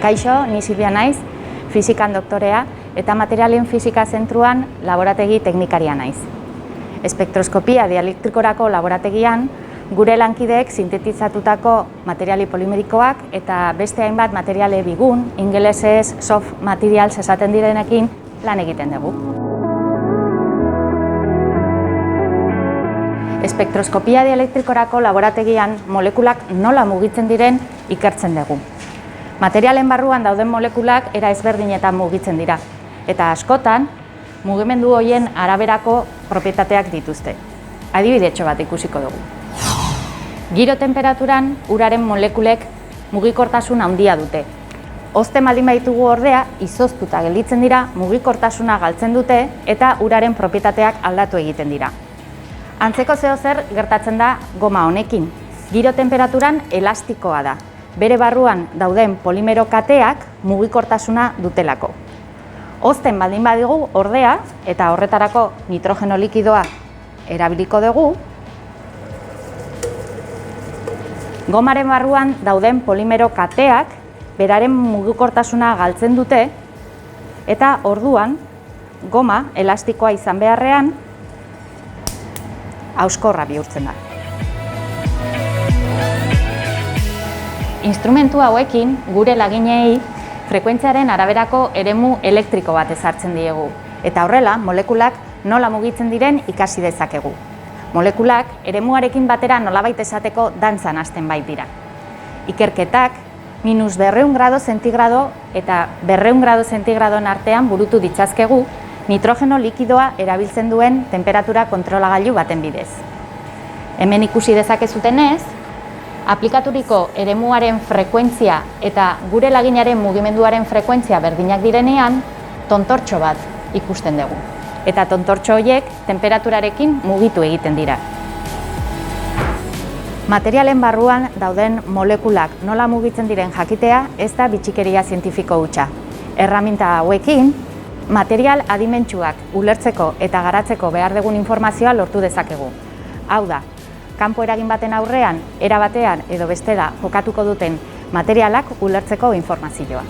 Kaixo, ni Silvia naiz, fisikan doktorea eta materialen fisika zentruan laborategi teknikaria naiz. Espektroskopia dielektrikorako laborategian gure lankideek sintetizatutako materiali polimerikoak eta beste hainbat materiale bigun, ingelesez soft materials esaten direnekin lan egiten dugu. Espektroskopia dielektrikorako laborategian molekulak nola mugitzen diren ikertzen dugu. Materialen barruan dauden molekulak era ezberdinetan mugitzen dira, eta askotan mugimendu horien araberako propietateak dituzte. Adibidetxo bat ikusiko dugu. Giro tenperaturan uraren molekulek mugikortasun handia dute. Hozten baldin baitugu ordea, izoztuta gelditzen dira, mugikortasuna galtzen dute eta uraren propietateak aldatu egiten dira. Antzeko zeozer gertatzen da goma honekin. Giro tenperaturan elastikoa da. Bere barruan dauden polimero kateak mugikortasuna dutelako. Hozten baldin badigu ordea, eta horretarako nitrogeno likidoa erabiliko dugu, gomaren barruan dauden polimero kateak beraren mugikortasuna galtzen dute, eta orduan goma elastikoa izan beharrean hauskorra bihurtzen da. Instrumentu hauekin gure laginei frekuentziaren araberako eremu elektriko bat ezartzen diegu, eta horrela molekulak nola mugitzen diren ikasi dezakegu. Molekulak eremuarekin batera nolabait esateko dantzan hasten baitira. Ikerketak -200 grado zentigrado eta 200 grado zentigradoen artean burutu ditzazkegu nitrogeno likidoa erabiltzen duen temperatura kontrolagailu baten bidez. Hemen ikusi dezakezutenez, aplikaturiko eremuaren frekuentzia eta gure laginaren mugimenduaren frekuentzia berdinak direnean, tontortxo bat ikusten dugu. Eta tontortxo horiek temperaturarekin mugitu egiten dira. Materialen barruan dauden molekulak nola mugitzen diren jakitea ez da bitxikeria zientifiko hutsa. Erraminta hauekin, material adimentsuak ulertzeko eta garatzeko behar dugun informazioa lortu dezakegu. Hau da, kanpo eragin baten aurrean, era batean edo bestela jokatuko duten materialak ulertzeko informazioa.